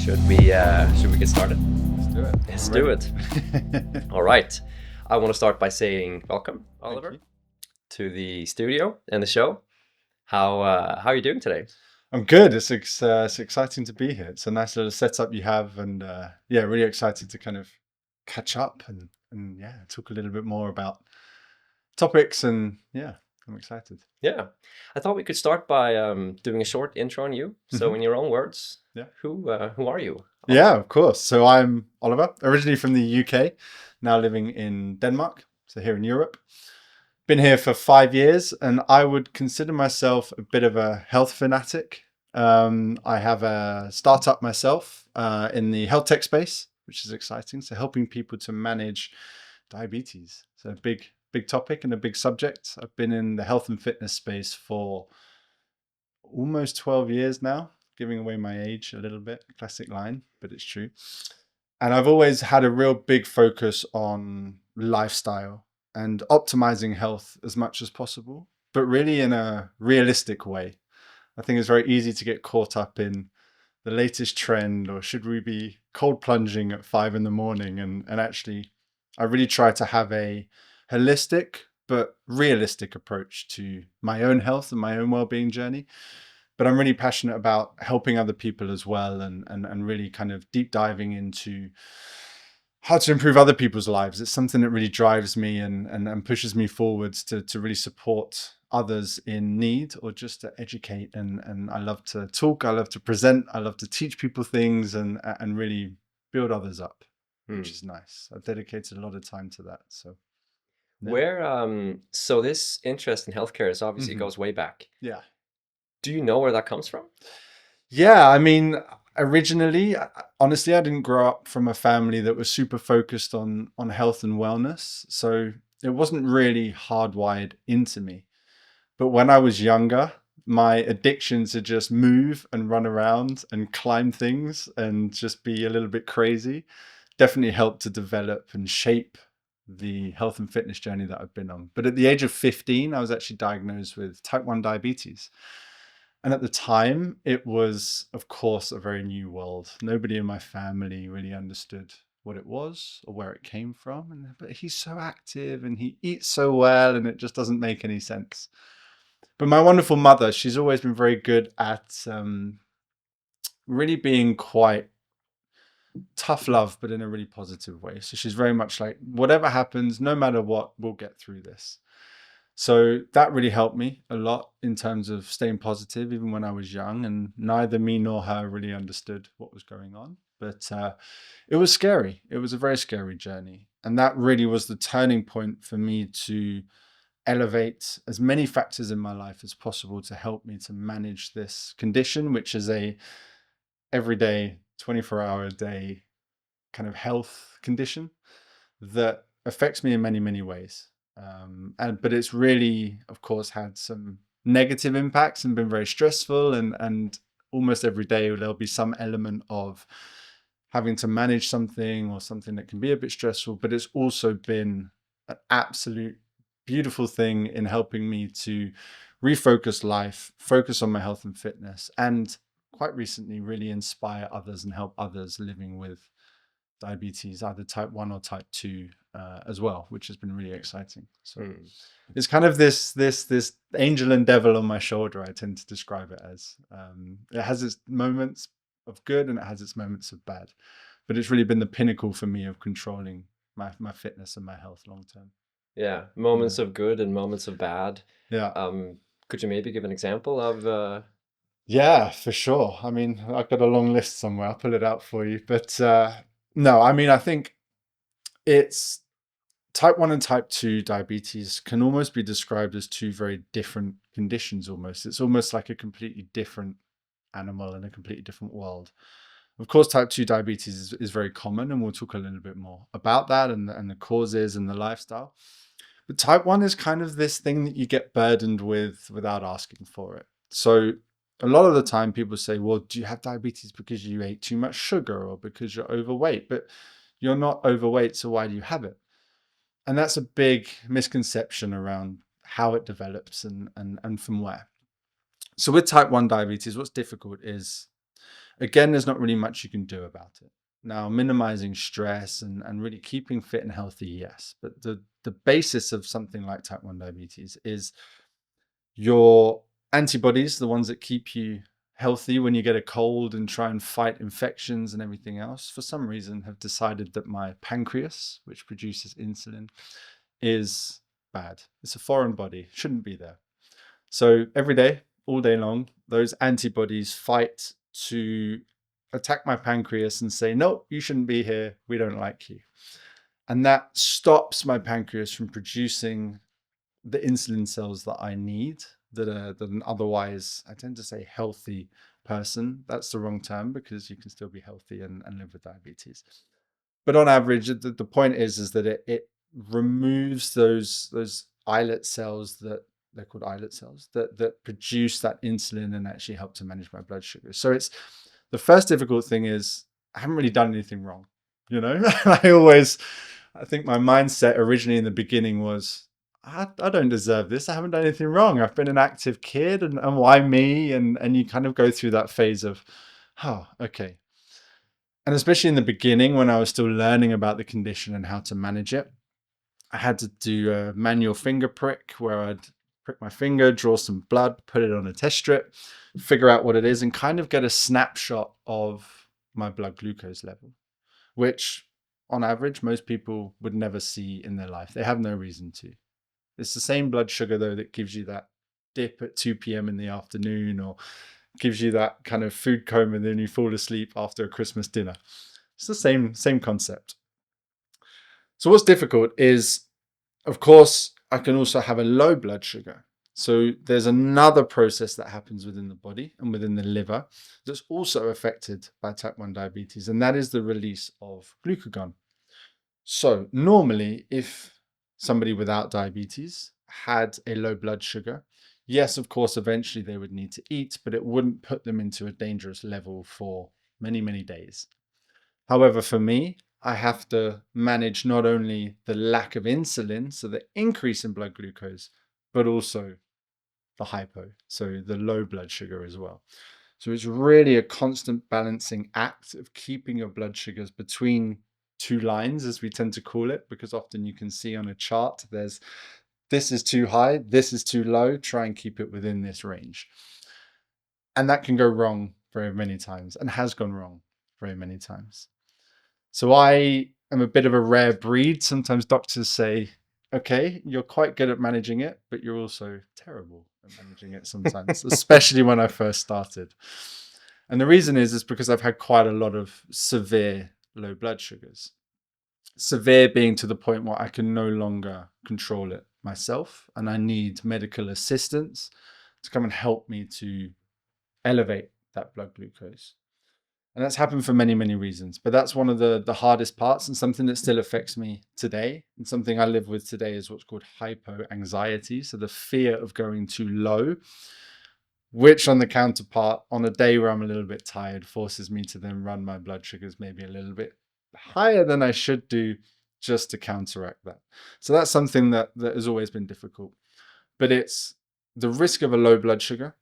Should we get started? Let's do it. Let's do it. All right. I want to start by saying welcome, Oliver, to the studio and the show. How are you doing today? I'm good. It's exciting to be here. It's a nice little setup you have, and really excited to kind of catch up and talk a little bit more about topics. And I'm excited. Yeah, I thought we could start by doing a short intro on you. So, in your own words, who are you? Yeah, of course. So I'm Oliver, originally from the UK, now living in Denmark, so here in Europe. Been here for 5 years, and I would consider myself a bit of a health fanatic. I have a startup myself in the health tech space, which is exciting. So helping people to manage diabetes. So a big topic and a big subject. I've been in the health and fitness space for almost 12 years now, giving away my age a little bit, classic line, but it's true. And I've always had a real big focus on lifestyle and optimizing health as much as possible, but really in a realistic way. I think it's very easy to get caught up in the latest trend, or should we be cold plunging at 5 a.m? And actually, I really try to have a holistic but realistic approach to my own health and my own well-being journey. But I'm really passionate about helping other people as well, and really kind of deep diving into how to improve other people's lives. It's something that really drives me and pushes me forwards to really support others in need, or just to educate. And I love to talk, I love to present, I love to teach people things and really build others up, which is nice. I've dedicated a lot of time to that. So so this interest in healthcare is obviously goes way back. Yeah. Do you know where that comes from? Yeah, I mean, originally, honestly, I didn't grow up from a family that was super focused on health and wellness. So it wasn't really hardwired into me. But when I was younger, my addiction to just move and run around and climb things and just be a little bit crazy definitely helped to develop and shape the health and fitness journey that I've been on. But at the age of 15, I was actually diagnosed with type 1 diabetes. And at the time, it was, of course, a very new world. Nobody in my family really understood what it was or where it came from. But he's so active and he eats so well, and it just doesn't make any sense. But my wonderful mother, she's always been very good at really being quite tough love, but in a really positive way. So she's very much like, whatever happens, no matter what, we'll get through this. So that really helped me a lot in terms of staying positive, even when I was young, and neither me nor her really understood what was going on. But it was scary. It was a very scary journey. And that really was the turning point for me to elevate as many factors in my life as possible to help me to manage this condition, which is a everyday 24-hour a day kind of health condition that affects me in many, many ways. But it's really, of course, had some negative impacts and been very stressful, and almost every day there'll be some element of having to manage something or something that can be a bit stressful. But it's also been an absolute beautiful thing in helping me to refocus life, focus on my health and fitness, and quite recently really inspire others and help others living with diabetes, either type 1 or type 2 as well, which has been really exciting. So it's kind of this angel and devil on my shoulder, I tend to describe it as. It has its moments of good and it has its moments of bad, but it's really been the pinnacle for me of controlling my fitness and my health long term. Yeah, moments of good and moments of bad. Yeah. Could you maybe give an example of Yeah, for sure. I mean, I've got a long list somewhere. I'll pull it out for you. But no, I mean, I think it's type 1 and type 2 diabetes can almost be described as two very different conditions almost. It's almost like a completely different animal in a completely different world. Of course, type 2 diabetes is very common, and we'll talk a little bit more about that and the causes and the lifestyle. But type 1 is kind of this thing that you get burdened with without asking for it. So a lot of the time people say, well, do you have diabetes because you ate too much sugar or because you're overweight? But you're not overweight, so why do you have it? And that's a big misconception around how it develops and from where. So with type 1 diabetes, what's difficult is, again, there's not really much you can do about it. Now, minimizing stress and really keeping fit and healthy, yes. But the basis of something like type 1 diabetes is your antibodies, the ones that keep you healthy when you get a cold and try and fight infections and everything else, for some reason have decided that my pancreas, which produces insulin, is bad. It's a foreign body, shouldn't be there. So every day, all day long, those antibodies fight to attack my pancreas and say, no, you shouldn't be here. We don't like you. And that stops my pancreas from producing the insulin cells that I need, that an otherwise, I tend to say healthy person. That's the wrong term, because you can still be healthy and live with diabetes. But on average, the point is that it removes those islet cells, that they're called islet cells, that produce that insulin and actually help to manage my blood sugar. So it's the first difficult thing is I haven't really done anything wrong. I think my mindset originally in the beginning was, I don't deserve this. I haven't done anything wrong. I've been an active kid, and why me? And you kind of go through that phase of, oh, okay. And especially in the beginning, when I was still learning about the condition and how to manage it, I had to do a manual finger prick where I'd prick my finger, draw some blood, put it on a test strip, figure out what it is, and kind of get a snapshot of my blood glucose level, which on average, most people would never see in their life. They have no reason to. It's the same blood sugar, though, that gives you that dip at 2 p.m. in the afternoon, or gives you that kind of food coma and then you fall asleep after a Christmas dinner. It's the same concept. So what's difficult is, of course, I can also have a low blood sugar. So there's another process that happens within the body and within the liver that's also affected by type 1 diabetes, and that is the release of glucagon. So normally, if somebody without diabetes had a low blood sugar, yes, of course, eventually they would need to eat, but it wouldn't put them into a dangerous level for many, many days. However, for me, I have to manage not only the lack of insulin, so the increase in blood glucose, but also the hypo, so the low blood sugar as well. So it's really a constant balancing act of keeping your blood sugars between two lines, as we tend to call it, because often you can see on a chart, this is too high, this is too low, try and keep it within this range. And that can go wrong very many times, and has gone wrong very many times. So I am a bit of a rare breed. Sometimes doctors say, okay, you're quite good at managing it, but you're also terrible at managing it sometimes, especially when I first started. And the reason is because I've had quite a lot of severe low blood sugars. Severe being to the point where I can no longer control it myself, and I need medical assistance to come and help me to elevate that blood glucose. And that's happened for many, many reasons. But that's one of the hardest parts, and something that still affects me today. And something I live with today is what's called hypo anxiety. So the fear of going too low, which on the counterpart, on a day where I'm a little bit tired, forces me to then run my blood sugars maybe a little bit higher than I should do, just to counteract that. So that's something that has always been difficult. But it's the risk of a low blood sugar,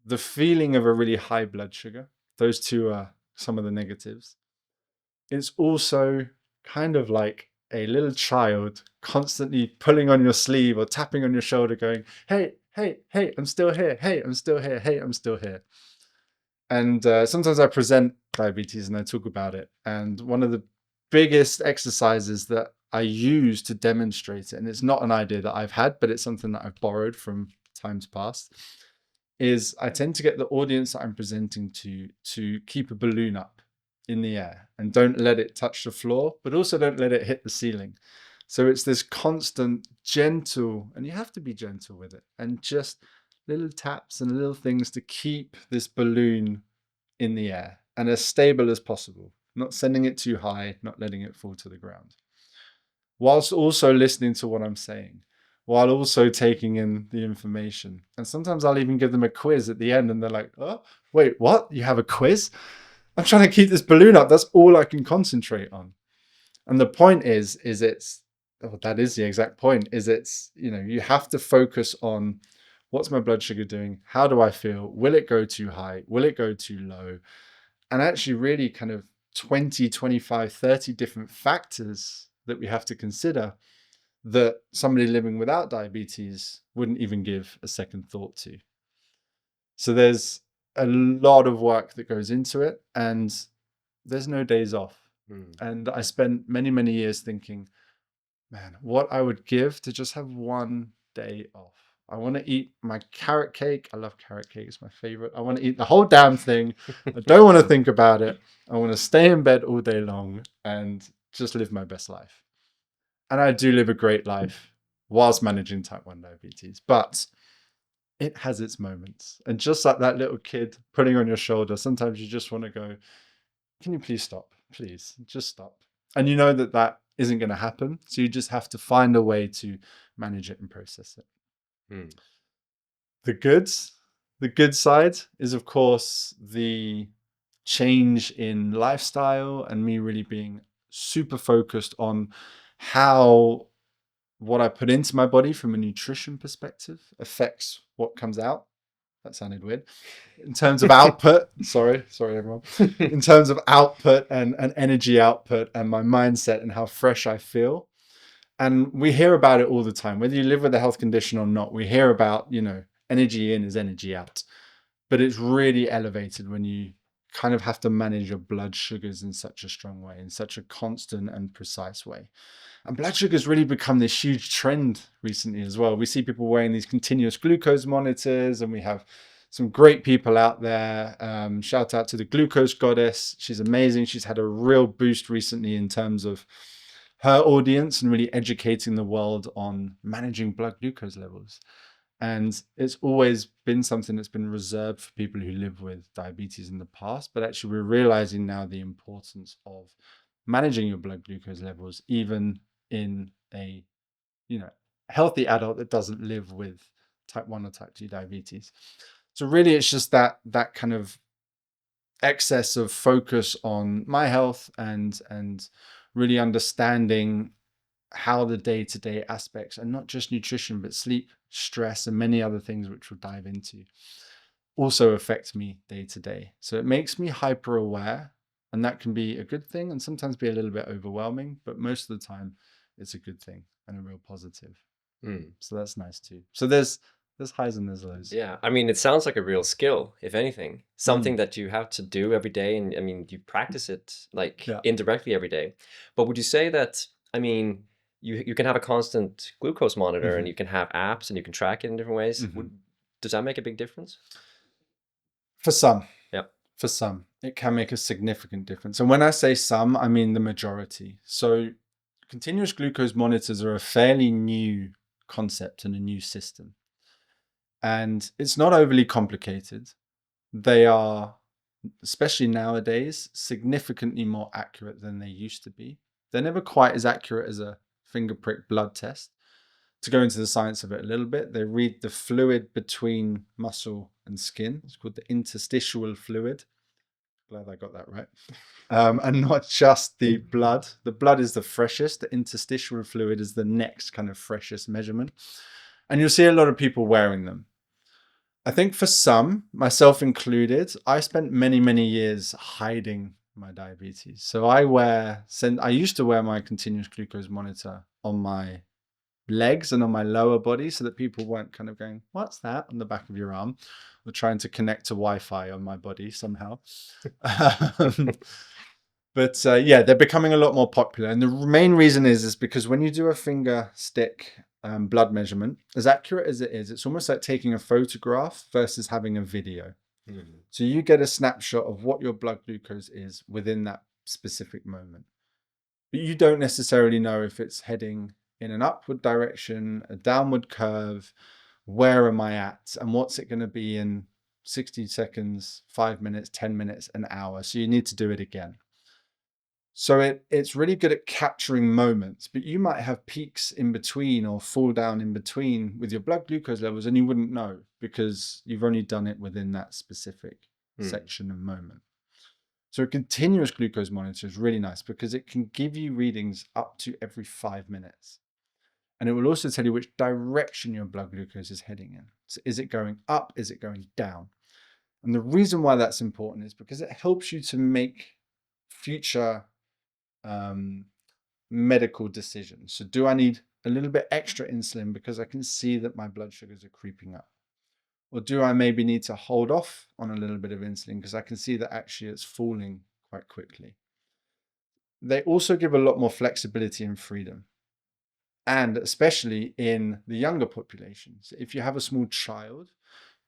the feeling of a really high blood sugar. Those two are some of the negatives. It's also kind of like a little child constantly pulling on your sleeve or tapping on your shoulder going, hey, hey, hey, I'm still here. Hey, I'm still here. Hey, I'm still here. And sometimes I present diabetes and I talk about it. And one of the biggest exercises that I use to demonstrate it, and it's not an idea that I've had, but it's something that I've borrowed from times past, is I tend to get the audience that I'm presenting to keep a balloon up in the air and don't let it touch the floor, but also don't let it hit the ceiling. So it's this constant gentle, and you have to be gentle with it, and just little taps and little things to keep this balloon in the air and as stable as possible, not sending it too high, not letting it fall to the ground, whilst also listening to what I'm saying, while also taking in the information. And sometimes I'll even give them a quiz at the end and they're like, oh, wait, what? You have a quiz? I'm trying to keep this balloon up. That's all I can concentrate on. And the point is that is the exact point, is you have to focus on what's my blood sugar doing? How do I feel? Will it go too high? Will it go too low? and actually really kind of 20, 25, 30 different factors that we have to consider that somebody living without diabetes wouldn't even give a second thought to. So there's a lot of work that goes into it, and there's no days off. And I spent many, many years thinking, man, what I would give to just have one day off. I want to eat my carrot cake. I love carrot cake. It's my favorite. I want to eat the whole damn thing. I don't want to think about it. I want to stay in bed all day long and just live my best life. And I do live a great life whilst managing type 1 diabetes, but it has its moments. And just like that little kid putting on your shoulder, sometimes you just want to go, can you please stop? Please, just stop. And you know that that isn't going to happen. So you just have to find a way to manage it and process it. The good side is, of course, the change in lifestyle and me really being super focused on how what I put into my body from a nutrition perspective affects what comes out. That sounded weird. In terms of output, sorry everyone. In terms of output and energy output and my mindset and how fresh I feel. And we hear about it all the time, whether you live with a health condition or not. We hear about, energy in is energy out. But it's really elevated when you kind of have to manage your blood sugars in such a strong way, in such a constant and precise way. And blood sugar's really become this huge trend recently as well. We see people wearing these continuous glucose monitors, and we have some great people out there. Shout out to the glucose goddess. She's amazing. She's had a real boost recently in terms of her audience and really educating the world on managing blood glucose levels. And it's always been something that's been reserved for people who live with diabetes in the past. But actually, we're realizing now the importance of managing your blood glucose levels, even in a healthy adult that doesn't live with type 1 or type 2 diabetes. So really, it's just that kind of excess of focus on my health and really understanding how the day-to-day aspects, and not just nutrition, but sleep, stress, and many other things which we'll dive into, also affect me day to day. So it makes me hyper aware, and that can be a good thing and sometimes be a little bit overwhelming, but most of the time it's a good thing and a real positive. So that's nice too. So there's highs and there's lows. Yeah, I mean, it sounds like a real skill, if anything, something that you have to do every day. And I mean, you practice it indirectly every day. But would you say that, I mean, you can have a constant glucose monitor and you can have apps and you can track it in different ways. Does that make a big difference? For some. Yeah. For some, it can make a significant difference. And when I say some, I mean the majority. So continuous glucose monitors are a fairly new concept and a new system. And it's not overly complicated. They are, especially nowadays, significantly more accurate than they used to be. They're never quite as accurate as a finger prick blood test. To go into the science of it a little bit, they read the fluid between muscle and skin. It's called the interstitial fluid. Glad I got that right. And not just the blood. The blood is the freshest. The interstitial fluid is the next kind of freshest measurement. And you'll see a lot of people wearing them. I think for some, myself included, I spent many, many years hiding my diabetes. So I used to wear my continuous glucose monitor on my legs and on my lower body so that people weren't kind of going, what's that on the back of your arm? Or trying to connect to Wi-Fi on my body somehow. But they're becoming a lot more popular. And the main reason is because when you do a finger stick blood measurement, as accurate as it is, it's almost like taking a photograph versus having a video. So you get a snapshot of what your blood glucose is within that specific moment. But you don't necessarily know if it's heading in an upward direction, a downward curve, where am I at, and what's it going to be in 60 seconds, 5 minutes, 10 minutes, an hour. So you need to do it again. So it's really good at capturing moments, but you might have peaks in between or fall down in between with your blood glucose levels, and you wouldn't know because you've only done it within that specific section and moment. So a continuous glucose monitor is really nice because it can give you readings up to every 5 minutes. And it will also tell you which direction your blood glucose is heading in. So is it going up? Is it going down? And the reason why that's important is because it helps you to make future medical decisions. So do I need a little bit extra insulin because I can see that my blood sugars are creeping up? Or do I maybe need to hold off on a little bit of insulin because I can see that actually it's falling quite quickly? They also give a lot more flexibility and freedom, and especially in the younger populations. If you have a small child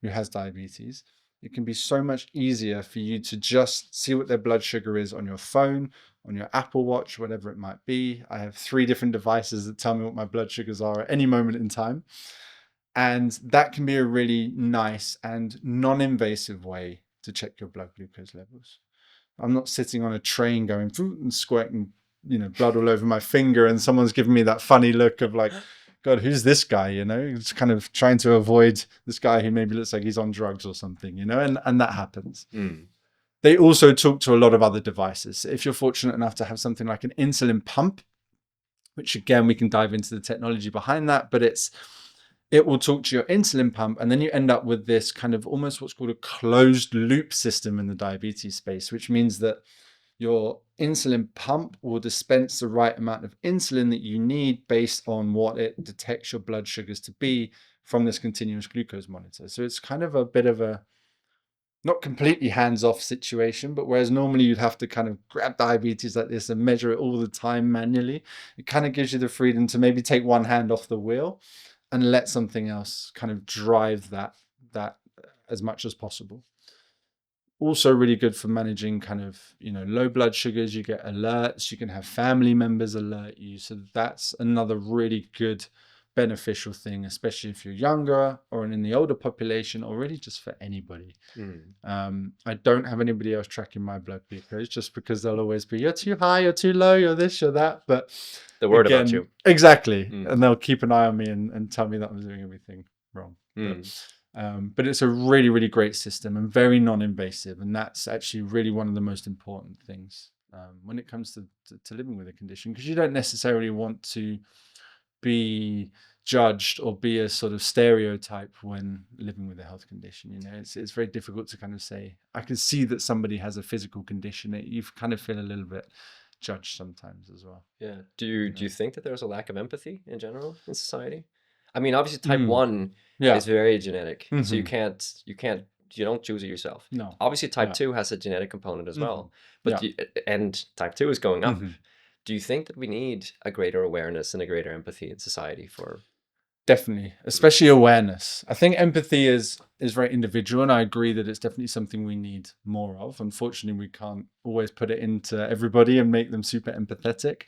who has diabetes, it can be so much easier for you to just see what their blood sugar is on your phone, on your Apple Watch, whatever it might be. I have 3 different devices that tell me what my blood sugars are at any moment in time. And that can be a really nice and non-invasive way to check your blood glucose levels. I'm not sitting on a train going and squirting, blood all over my finger, and someone's giving me that funny look of like, God, who's this guy? It's kind of trying to avoid this guy who maybe looks like he's on drugs or something, and that happens. They also talk to a lot of other devices. If you're fortunate enough to have something like an insulin pump, which again, we can dive into the technology behind that, but it will talk to your insulin pump, and then you end up with this kind of almost what's called a closed loop system in the diabetes space, which means that your insulin pump will dispense the right amount of insulin that you need based on what it detects your blood sugars to be from this continuous glucose monitor. So it's kind of a bit of a not completely hands-off situation, but whereas normally you'd have to kind of grab diabetes like this and measure it all the time manually, it kind of gives you the freedom to maybe take one hand off the wheel and let something else kind of drive that as much as possible. Also really good for managing kind of, low blood sugars. You get alerts, you can have family members alert you. So that's another really good beneficial thing, especially if you're younger or in the older population, or really just for anybody. I don't have anybody else tracking my blood glucose just because they'll always be, you're too high, you're too low, you're this, you're that. But they're worried about you. Exactly. And they'll keep an eye on me and tell me that I'm doing everything wrong. But it's a really, really great system and very non-invasive. And that's actually really one of the most important things when it comes to living with a condition, because you don't necessarily want to be judged or be a sort of stereotype when living with a health condition. It's very difficult to kind of say, I can see that somebody has a physical condition. You kind of feel a little bit judged sometimes as well. Yeah. Do you think that there's a lack of empathy in general in society? I mean, obviously type 1 is very genetic. So you don't choose it yourself. No. Obviously type 2 has a genetic component as well. But and type 2 is going up. Do you think that we need a greater awareness and a greater empathy in society for? Definitely, especially awareness. I think empathy is very individual, and I agree that it's definitely something we need more of. Unfortunately, we can't always put it into everybody and make them super empathetic.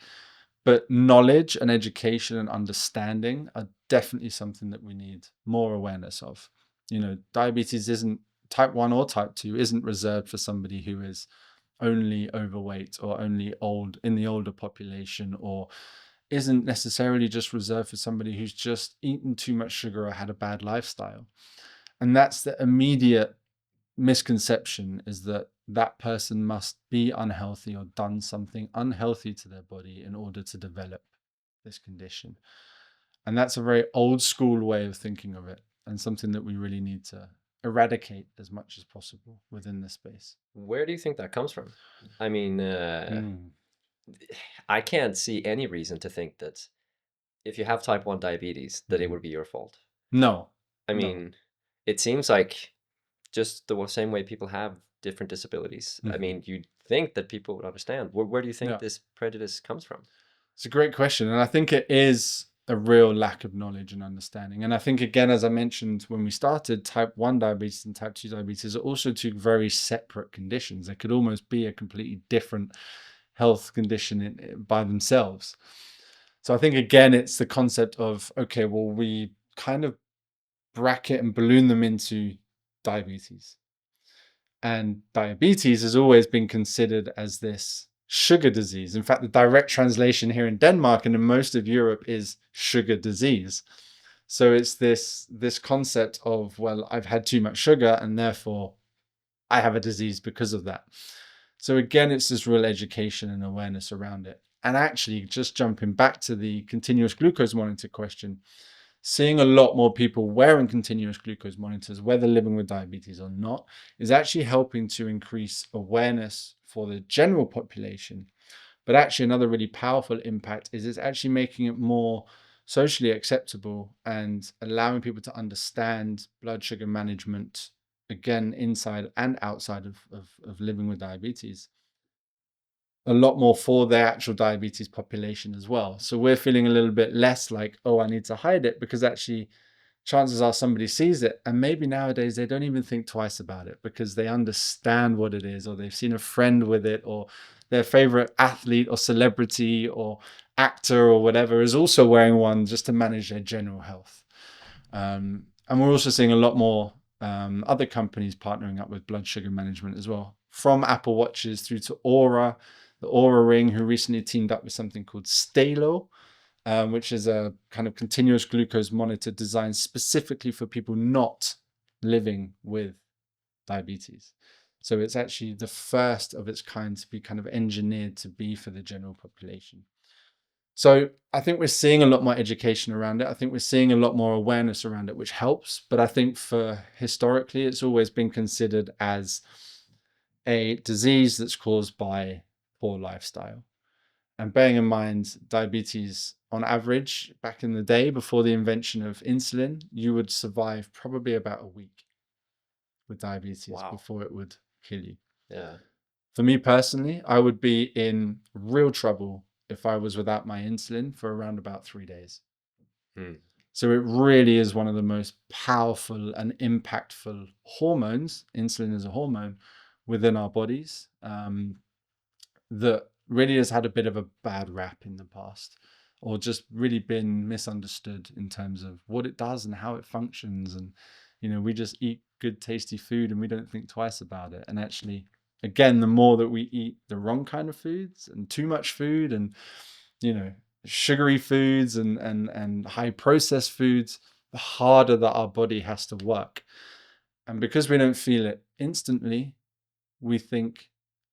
But knowledge and education and understanding are definitely something that we need more awareness of. Diabetes isn't type 1 or type 2 isn't reserved for somebody who is only overweight or only old in the older population, or isn't necessarily just reserved for somebody who's just eaten too much sugar or had a bad lifestyle. And that's the immediate misconception, is that that person must be unhealthy or done something unhealthy to their body in order to develop this condition. And that's a very old school way of thinking of it, and something that we really need to eradicate as much as possible within this space. Where do you think that comes from? I mean, I can't see any reason to think that if you have type 1 diabetes, that it would be your fault. No. I mean, it seems like just the same way people have different disabilities. I mean, you'd think that people would understand. Where do you think this prejudice comes from? It's a great question. And I think it is a real lack of knowledge and understanding. And I think, again, as I mentioned when we started, type 1 diabetes and type 2 diabetes are also two very separate conditions. They could almost be a completely different health condition by themselves. So I think, again, it's the concept of, okay, well, we kind of bracket and balloon them into diabetes. And diabetes has always been considered as this sugar disease. In fact, the direct translation here in Denmark and in most of Europe is sugar disease. So it's this concept of, well, I've had too much sugar and therefore I have a disease because of that. So again, it's this real education and awareness around it. And actually, just jumping back to the continuous glucose monitor question, seeing a lot more people wearing continuous glucose monitors, whether living with diabetes or not, is actually helping to increase awareness for the general population. But actually another really powerful impact is it's actually making it more socially acceptable and allowing people to understand blood sugar management, again, inside and outside of living with diabetes, a lot more for their actual diabetes population as well. So we're feeling a little bit less like, oh, I need to hide it, because actually chances are somebody sees it, and maybe nowadays they don't even think twice about it because they understand what it is, or they've seen a friend with it, or their favorite athlete or celebrity or actor or whatever is also wearing one just to manage their general health. And we're also seeing a lot more other companies partnering up with blood sugar management as well, from Apple Watches through to Aura, the Aura Ring, who recently teamed up with something called Stalo, which is a kind of continuous glucose monitor designed specifically for people not living with diabetes. So it's actually the first of its kind to be kind of engineered to be for the general population. So I think we're seeing a lot more education around it. I think we're seeing a lot more awareness around it, which helps. But I think for historically, it's always been considered as a disease that's caused by poor lifestyle. And bearing in mind, diabetes on average, back in the day, before the invention of insulin, you would survive probably about a week with diabetes before it would kill you. Yeah. For me personally, I would be in real trouble if I was without my insulin for around about 3 days. So it really is one of the most powerful and impactful hormones. Insulin is a hormone within our bodies that really has had a bit of a bad rap in the past, or just really been misunderstood in terms of what it does and how it functions. And, you know, we just eat good, tasty food and we don't think twice about it. And actually, again, the more that we eat the wrong kind of foods and too much food and, you know, sugary foods and high processed foods, the harder that our body has to work. And because we don't feel it instantly, we think,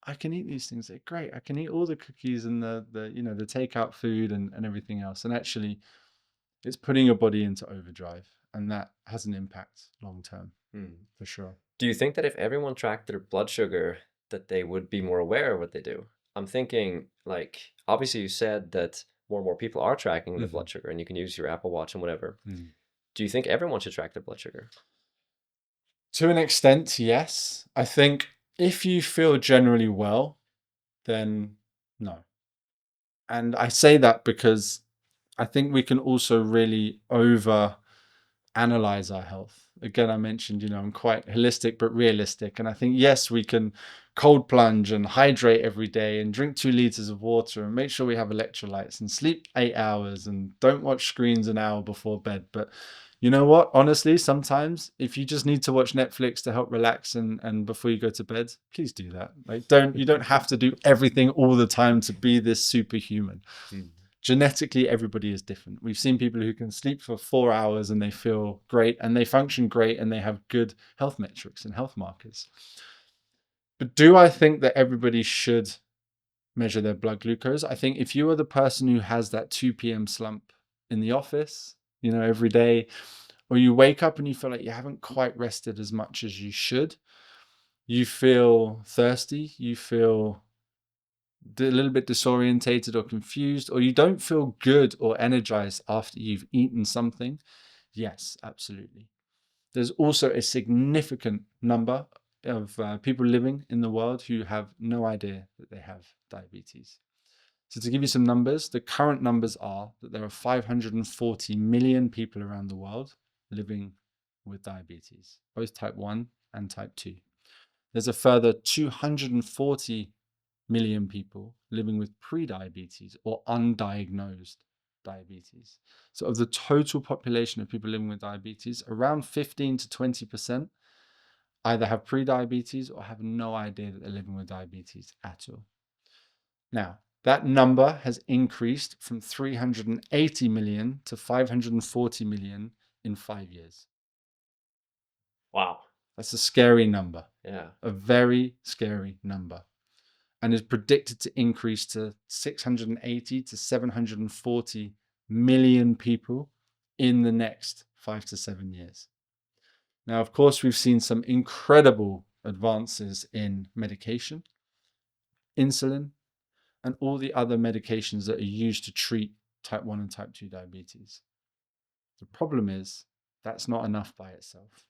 I can eat these things. They're great. I can eat all the cookies and the you know, the takeout food and everything else. And actually, it's putting your body into overdrive, and that has an impact long term, for sure. Do you think that if everyone tracked their blood sugar, that they would be more aware of what they do? I'm thinking, like, obviously you said that more and more people are tracking their blood sugar, and you can use your Apple Watch and whatever. Do you think everyone should track their blood sugar? To an extent, yes. I think if you feel generally well, then no. And I say that because I think we can also really over analyze our health. Again, I mentioned, you know, I'm quite holistic but realistic. And I think, yes, we can cold plunge and hydrate every day and drink 2 liters of water and make sure we have electrolytes and sleep 8 hours and don't watch screens an hour before bed. But you know what? Honestly, sometimes if you just need to watch Netflix to help relax and before you go to bed, please do that. Like, you don't have to do everything all the time to be this superhuman. Genetically, everybody is different. We've seen people who can sleep for 4 hours and they feel great and they function great and they have good health metrics and health markers. But do I think that everybody should measure their blood glucose? I think if you are the person who has that 2 p.m. slump in the office, you know, every day, or you wake up and you feel like you haven't quite rested as much as you should, you feel thirsty, you feel a little bit disorientated or confused, or you don't feel good or energized after you've eaten something, yes, absolutely. There's also a significant number of people living in the world who have no idea that they have diabetes. So to give you some numbers, the current numbers are that there are 540 million people around the world living with diabetes, both type 1 and type 2. There's a further 240 million people living with pre-diabetes or undiagnosed diabetes. So of the total population of people living with diabetes, around 15 to 20% either have pre-diabetes or have no idea that they're living with diabetes at all. Now, that number has increased from 380 million to 540 million in 5 years. Wow. That's a scary number. Yeah. A very scary number. And is predicted to increase to 680 to 740 million people in the next 5 to 7 years. Now, of course, we've seen some incredible advances in medication, insulin, and all the other medications that are used to treat type 1 and type 2 diabetes. The problem is that's not enough by itself.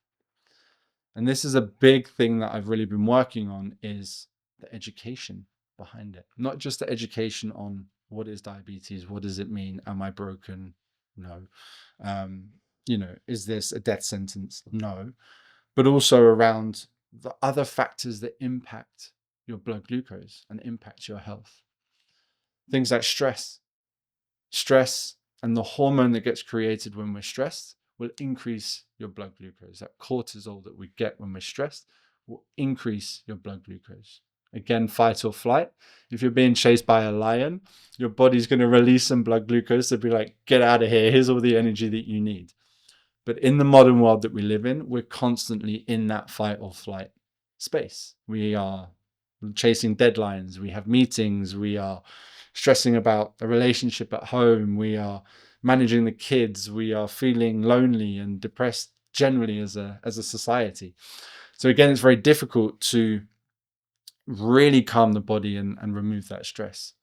And this is a big thing that I've really been working on, is the education behind it. Not just the education on what is diabetes, what does it mean, am I broken? No. Is this a death sentence? No. But also around the other factors that impact your blood glucose and impact your health. Things like stress. Stress and the hormone that gets created when we're stressed will increase your blood glucose. That cortisol that we get when we're stressed will increase your blood glucose. Again, fight or flight. If you're being chased by a lion, your body's going to release some blood glucose to be like, get out of here. Here's all the energy that you need. But in the modern world that we live in, we're constantly in that fight or flight space. We are chasing deadlines. We have meetings. We are stressing about a relationship at home. We are managing the kids. We are feeling lonely and depressed generally as a society. So again, it's very difficult to really calm the body and remove that stress.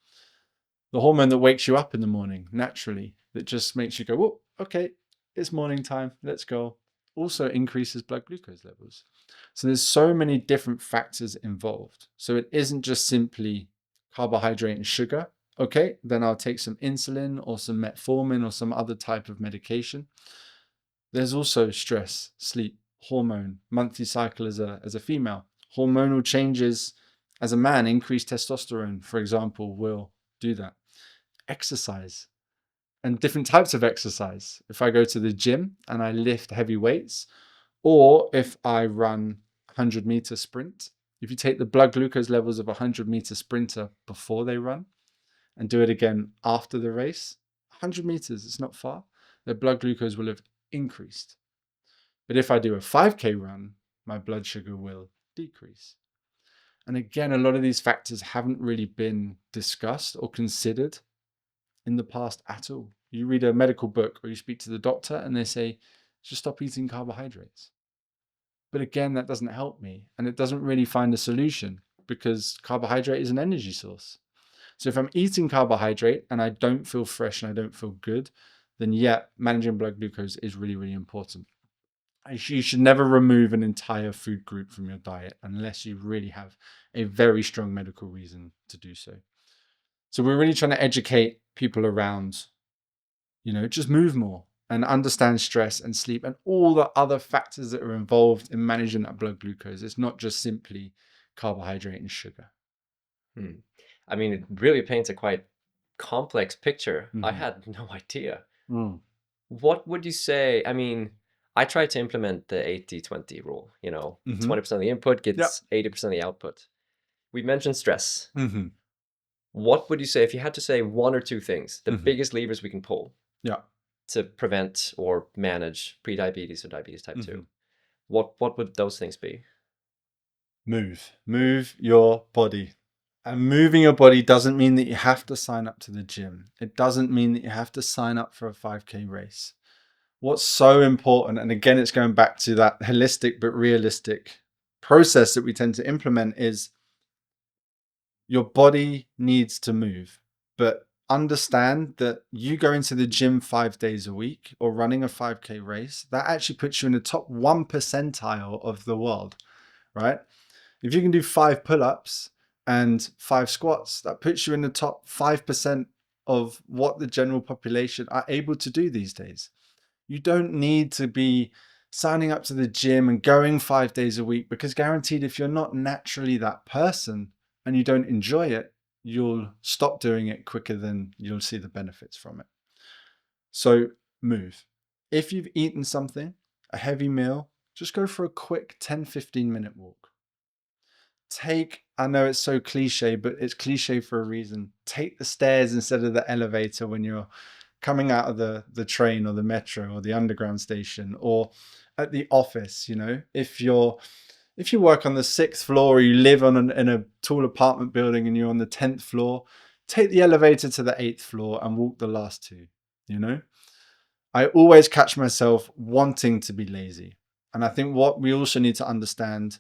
The hormone that wakes you up in the morning naturally, that just makes you go, oh, okay, it's morning time, let's go, also increases blood glucose levels. So there's so many different factors involved. So it isn't just simply carbohydrate and sugar. Okay, then I'll take some insulin or some metformin or some other type of medication. There's also stress, sleep, hormone, monthly cycle as a female. Hormonal changes as a man, increased testosterone, for example, will do that. Exercise and different types of exercise. If I go to the gym and I lift heavy weights, or if I run 100-meter sprint, if you take the blood glucose levels of a 100-meter sprinter before they run and do it again after the race, 100 meters, it's not far, their blood glucose will have increased. But if I do a 5K run, my blood sugar will decrease. And again, a lot of these factors haven't really been discussed or considered in the past at all. You read a medical book or you speak to the doctor and they say, just stop eating carbohydrates. But again, that doesn't help me, and it doesn't really find a solution because carbohydrate is an energy source. So if I'm eating carbohydrate and I don't feel fresh and I don't feel good, then yeah, managing blood glucose is really, really important. You should never remove an entire food group from your diet unless you really have a very strong medical reason to do so. So we're really trying to educate people around, just move more and understand stress and sleep and all the other factors that are involved in managing that blood glucose. It's not just simply carbohydrate and sugar. I mean, it really paints a quite complex picture. I had no idea. What would you say? I mean, I try to implement the 80-20 rule, 20% of the input gets 80% of the output. We mentioned stress. What would you say if you had to say one or two things, the biggest levers we can pull to prevent or manage prediabetes or diabetes type 2? What would those things be? Move your body. And moving your body doesn't mean that you have to sign up to the gym. It doesn't mean that you have to sign up for a 5K race. What's so important, and again, it's going back to that holistic but realistic process that we tend to implement, is your body needs to move. But understand that you go into the gym 5 days a week or running a 5K race, that actually puts you in the top 1 percentile of the world, right? If you can do 5 pull-ups and 5 squats, that puts you in the top 5% of what the general population are able to do these days. You don't need to be signing up to the gym and going 5 days a week, because guaranteed, if you're not naturally that person and you don't enjoy it, you'll stop doing it quicker than you'll see the benefits from it. So move. If you've eaten something, a heavy meal, just go for a quick 10-15 minute walk. I know it's so cliche, but it's cliche for a reason. Take the stairs instead of the elevator when you're coming out of the train or the metro or the underground station or at the office. If you work on the 6th floor or you live in a tall apartment building and you're on the 10th floor, take the elevator to the 8th floor and walk the last 2, I always catch myself wanting to be lazy. And I think what we also need to understand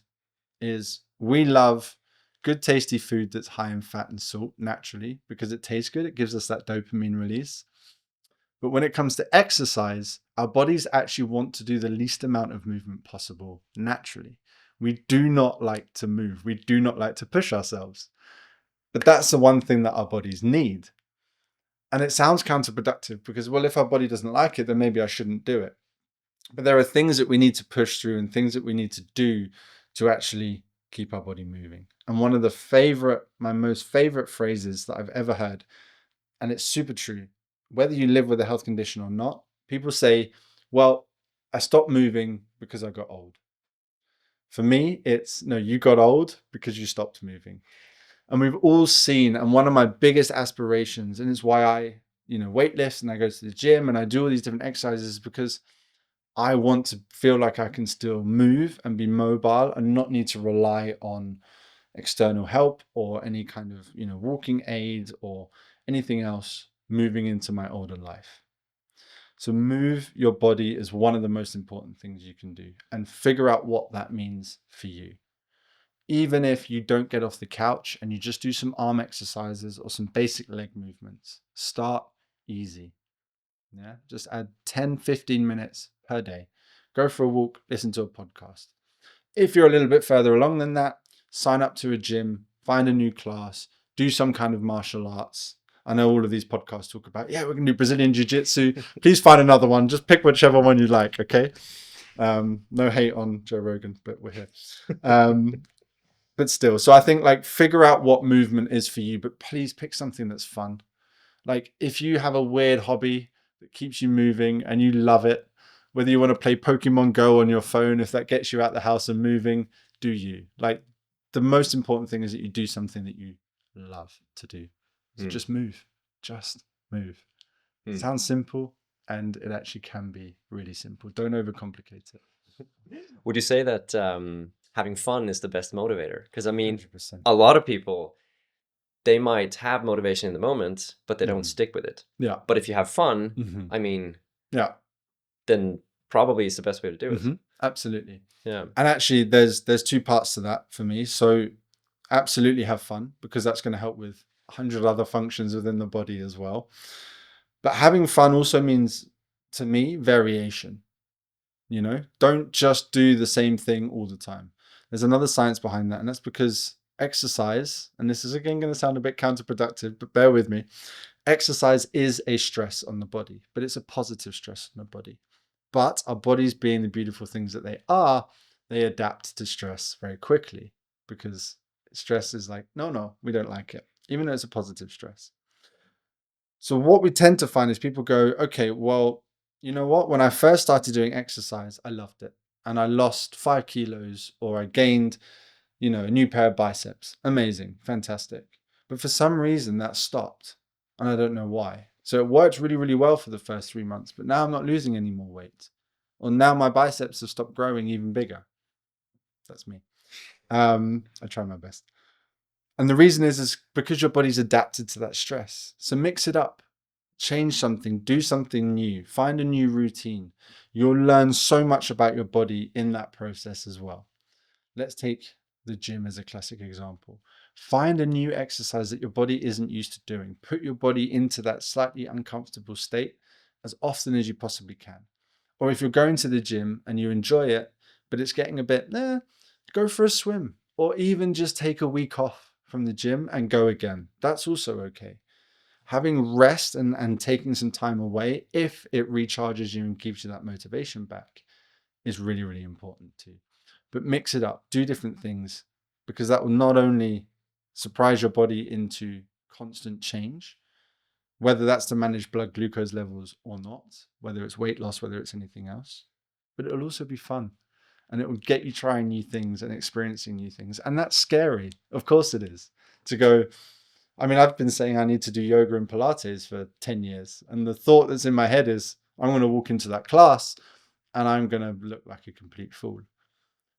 is we love good, tasty food that's high in fat and salt naturally because it tastes good. It gives us that dopamine release. But when it comes to exercise, our bodies actually want to do the least amount of movement possible naturally. We do not like to move. We do not like to push ourselves. But that's the one thing that our bodies need. And it sounds counterproductive because, well, if our body doesn't like it, then maybe I shouldn't do it. But there are things that we need to push through and things that we need to do to actually keep our body moving. And one of my most favorite phrases that I've ever heard, and it's super true, whether you live with a health condition or not, people say, well, I stopped moving because I got old. For me, it's no, you got old because you stopped moving. And we've all seen, and one of my biggest aspirations, and it's why I, weightlift and I go to the gym and I do all these different exercises, because I want to feel like I can still move and be mobile and not need to rely on external help or any kind of, walking aid or anything else moving into my older life. So move your body is one of the most important things you can do, and figure out what that means for you. Even if you don't get off the couch and you just do some arm exercises or some basic leg movements, start easy. Yeah, just add 10, 15 minutes per day. Go for a walk, listen to a podcast. If you're a little bit further along than that, sign up to a gym, find a new class, do some kind of martial arts. I know all of these podcasts talk about, we're going to do Brazilian Jiu-Jitsu. Please find another one. Just pick whichever one you like, okay? No hate on Joe Rogan, but we're here. But still, so I think figure out what movement is for you, but please pick something that's fun. Like if you have a weird hobby that keeps you moving and you love it, whether you want to play Pokemon Go on your phone, if that gets you out the house and moving, do you. The most important thing is that you do something that you love to do. So just move. Just move. It sounds simple, and it actually can be really simple. Don't overcomplicate it. Would you say that having fun is the best motivator? Because I mean, 100%. a lot of people, they might have motivation in the moment, but they don't stick with it. Yeah. But if you have fun, I mean, then probably it's the best way to do it. Absolutely. Yeah. And actually, there's two parts to that for me. So absolutely have fun, because that's going to help with 100 other functions within the body as well. But having fun also means, to me, variation. Don't just do the same thing all the time. There's another science behind that, and that's because exercise, and this is again going to sound a bit counterproductive, but bear with me, exercise is a stress on the body, but it's a positive stress on the body. But our bodies, being the beautiful things that they are, they adapt to stress very quickly, because stress is like, no, we don't like it, even though it's a positive stress. So what we tend to find is people go, okay, well, you know what? When I first started doing exercise, I loved it. And I lost 5 kilos, or I gained, a new pair of biceps. Amazing. Fantastic. But for some reason that stopped, and I don't know why. So it worked really, really well for the first 3 months, but now I'm not losing any more weight. Or now my biceps have stopped growing even bigger. That's me. I try my best. And the reason is because your body's adapted to that stress. So mix it up, change something, do something new, find a new routine. You'll learn so much about your body in that process as well. Let's take the gym as a classic example. Find a new exercise that your body isn't used to doing. Put your body into that slightly uncomfortable state as often as you possibly can. Or if you're going to the gym and you enjoy it, but it's getting a bit, go for a swim, or even just take a week off from the gym and go again. That's also okay. Having rest and taking some time away, if it recharges you and gives you that motivation back, is really, really important too. But mix it up, do different things, because that will not only surprise your body into constant change, whether that's to manage blood glucose levels or not, whether it's weight loss, whether it's anything else, but it'll also be fun. And it will get you trying new things and experiencing new things. And that's scary. Of course it is. To go, I've been saying I need to do yoga and Pilates for 10 years. And the thought that's in my head is, I'm going to walk into that class and I'm going to look like a complete fool.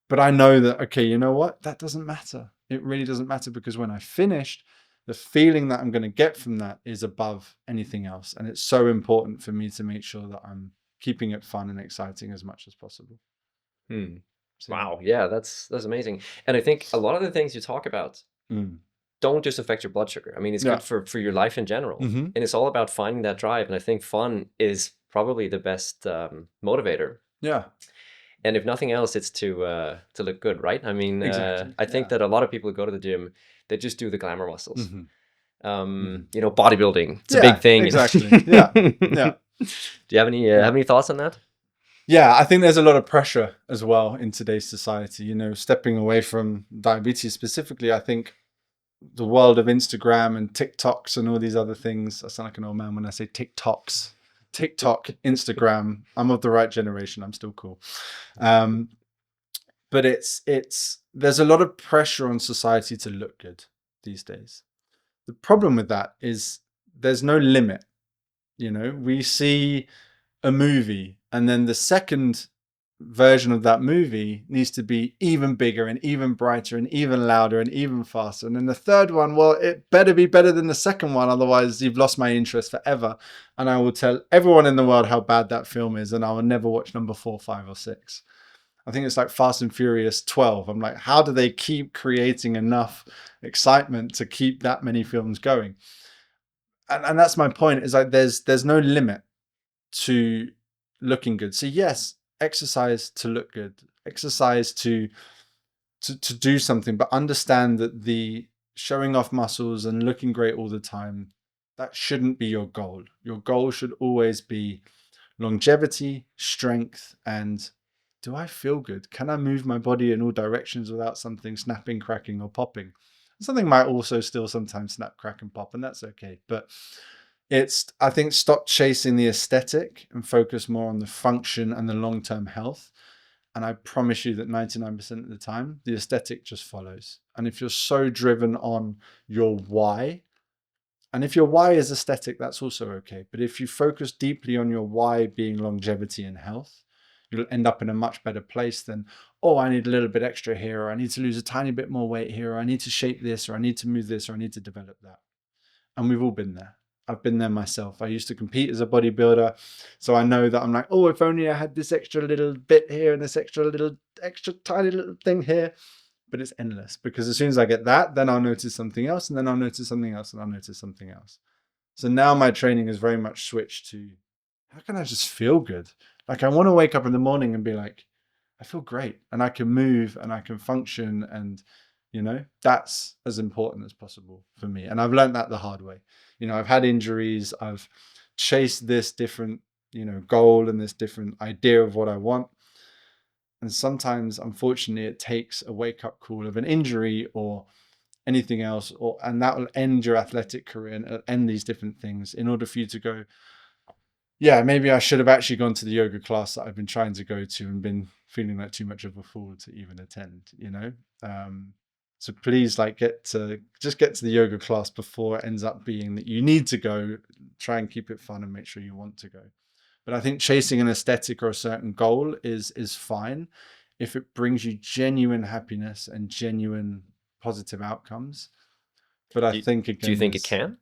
But I know that, okay, you know what? That doesn't matter. It really doesn't matter, because when I finished, the feeling that I'm going to get from that is above anything else. And it's so important for me to make sure that I'm keeping it fun and exciting as much as possible. So, wow, yeah, that's amazing. And I think a lot of the things you talk about don't just affect your blood sugar. I mean, it's good for your life in general, and it's all about finding that drive. And I think fun is probably the best motivator. Yeah. And if nothing else, it's to look good, right? I mean, exactly. I think that a lot of people who go to the gym, they just do the glamour muscles. You know, bodybuilding, it's a big thing. Exactly. Yeah. Yeah. Do you have any thoughts on that? Yeah, I think there's a lot of pressure as well in today's society. You know, stepping away from diabetes specifically, I think the world of Instagram and TikToks and all these other things. I sound like an old man when I say TikToks. TikTok, Instagram. I'm of the right generation. I'm still cool. But there's a lot of pressure on society to look good these days. The problem with that is there's no limit. You know, we see a movie and then the second version of that movie needs to be even bigger and even brighter and even louder and even faster. And then the third one, well, it better be better than the second one. Otherwise you've lost my interest forever. And I will tell everyone in the world how bad that film is. And I will never watch number 4, 5 or 6. I think it's like Fast and Furious 12. I'm like, how do they keep creating enough excitement to keep that many films going? And that's my point, is like there's no limit to looking good. So yes, exercise to look good, exercise to do something, but understand that the showing off muscles and looking great all the time, that shouldn't be your goal. Your goal should always be longevity, strength, and do I feel good? Can I move my body in all directions without something snapping, cracking, or popping? Something might also still sometimes snap, crack, and pop, and that's okay. But I think, stop chasing the aesthetic and focus more on the function and the long-term health. And I promise you that 99% of the time, the aesthetic just follows. And if you're so driven on your why, and if your why is aesthetic, that's also okay. But if you focus deeply on your why being longevity and health, you'll end up in a much better place than, oh, I need a little bit extra here, or I need to lose a tiny bit more weight here, or I need to shape this, or I need to move this, or I need to develop that. And we've all been there. I've been there myself. I used to compete as a bodybuilder. So I know that I'm like, oh, if only I had this extra little bit here and this extra tiny little thing here. But it's endless, because as soon as I get that, then I'll notice something else, and then I'll notice something else, and I'll notice something else. So now my training is very much switched to, how can I just feel good? Like, I want to wake up in the morning and be like, I feel great, and I can move and I can function, and you know, that's as important as possible for me. And I've learned that the hard way. You know, I've had injuries, I've chased this different, you know, goal and this different idea of what I want. And sometimes, unfortunately, it takes a wake-up call of an injury or anything else, and that will end your athletic career and it'll end these different things in order for you to go, yeah, maybe I should have actually gone to the yoga class that I've been trying to go to and been feeling like too much of a fool to even attend, you know? So please, like, get to the yoga class before it ends up being that you need to go. Try and keep it fun and make sure you want to go. But I think chasing an aesthetic or a certain goal is fine if it brings you genuine happiness and genuine positive outcomes. But I think, again, do you think it can?